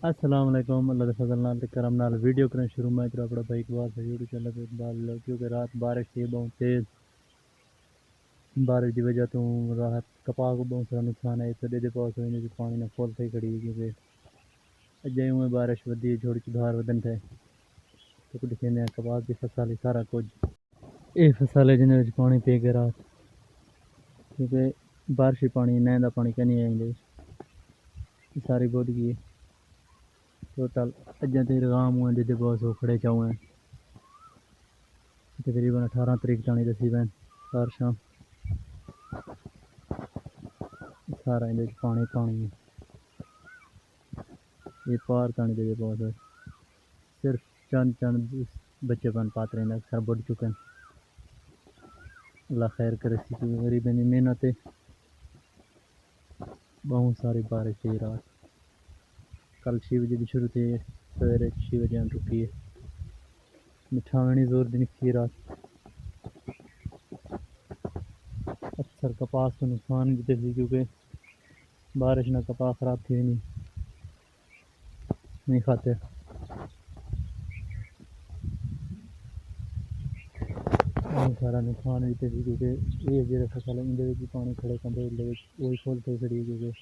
अस्सलाम वालेकुम। अल्लाह दे फजल नाल ते करम नाल वीडियो करना शुरू मैं तेरा अपना भाई इकबाल से यूट्यूब चैनल पे इकबाल व्लॉग। क्योंकि रात बारिश थी बहुत तेज़, बारिश की वजह तो राहत कपाह को बहुत सारा नुकसान है। इस दे पास होने जो पानी ना फुल थी खड़ी क्योंकि अजे हुए बारिश वधी थोड़ी सुधार वधन थे तो कुछ कहने कपाह की फसल सारा कुछ ये फसल है जिन्हें पानी पी के रात क्योंकि बारिश पानी नए का पानी कहीं आएंगे सारी बुढ़ गई टोटल अजें तो राम हुए जिदे बहुत खड़े चाहुए तकरीबन 18 तरीक ताणी दसी वैन बारिशां सारा इंदे पानी पानी है। ये पार ताणी दे बहुत है सिर्फ चंद चंद बच्चे पन पात्र अक्सर बढ़ चुके हैं। अल्लाह खैर करे गरीबों की मेहनत है। बहुत सारी बारिश थी रात, कल 6 बजे भी शुरू थी, सवेरे 6 बजे रुकी है। मिठावनी जोर दिन की रात अक्सर कपास को नुकसान भी थी क्योंकि बारिश ना कपास खराब थी नहीं खाते। बहुत सारा नुकसान भी थी क्योंकि ये जो फसल इन पानी खड़े कंदे वही फुल थे खड़ी क्योंकि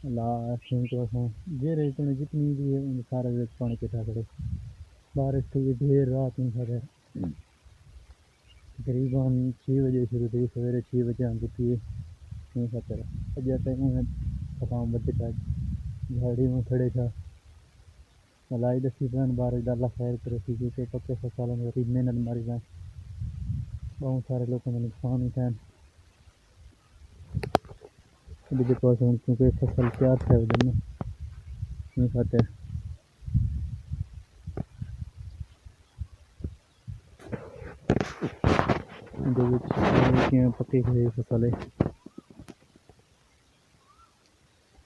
अल्लाह तो जेरे जितनी भी है उन सारे पानी पिटा खड़े। बारिश थी देर रात में सारे तकरीबन 6 बजे शुरू थी, सवेरे 6 बजे हम रुकी नहीं खाते अजय तक उन्हें थकाम बच्चे था झाड़ी में खड़े था। मलाई दसी बहन बारिश का अल्लाह खैर करे क्योंकि पक्के फसल में गरीब मेहनत मारी जाए बहुत सारे लोगों का नुकसान होता है क्योंकि फसल तैयार थे उधर नहीं खाते। पक्की खड़ी फसल है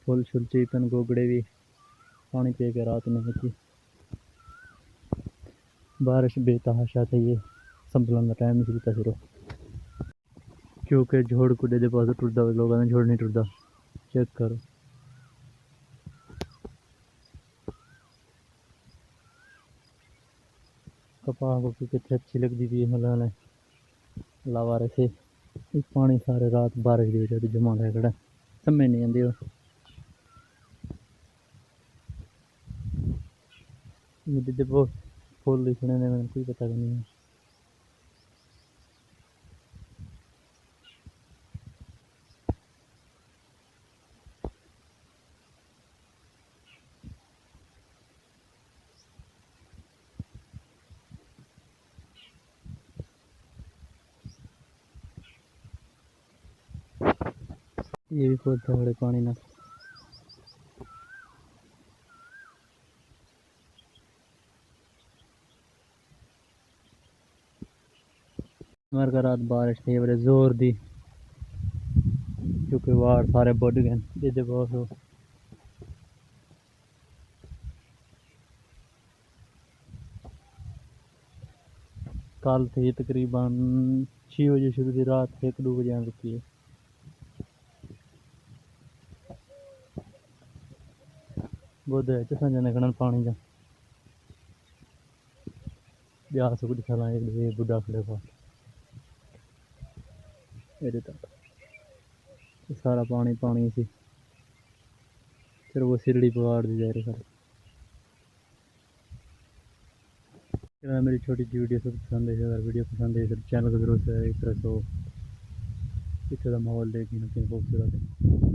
फुल शुल चीपन गोगड़े भी पानी पी के रात में होती बारिश बेतहाशा थी। ये संभलन का टाइम नहीं चलता फिर क्योंकि झोड़ कूदे दे पास टुटता लोगों ने झोड़ नहीं टुटता चेक करो। कपाह को कितनी अच्छी लगती थी मतलब लावारे से इस पानी सारे रात बारिश की वजह से जमा रह खड़ा समझ नहीं आती मुझे बहुत फुल लिखने में मैंने कोई पता नहीं है। ये भी फुल था बड़े पानी ना मर रात बारिश थी बड़े जोर दी क्योंकि वार सारे बुढ़ गए दीदे बहुत कल थी तकरीबन 6 बजे शुरू थी रात 1-2 बजे रुकी है। बुध है संजय निकलन पानी का ब्याह से कुछ साल एक बुढ़ा खड़े पास तक सारा पानी पानी सी फिर वो सिरड़ी पवाड़ दी जा रही सर। मेरी छोटी सी वीडियो सब पसंद है, अगर वीडियो पसंद है फिर चैनल को जरूर सब्सक्राइब करो। इस तरह माहौल देखिए खूबसूरत है।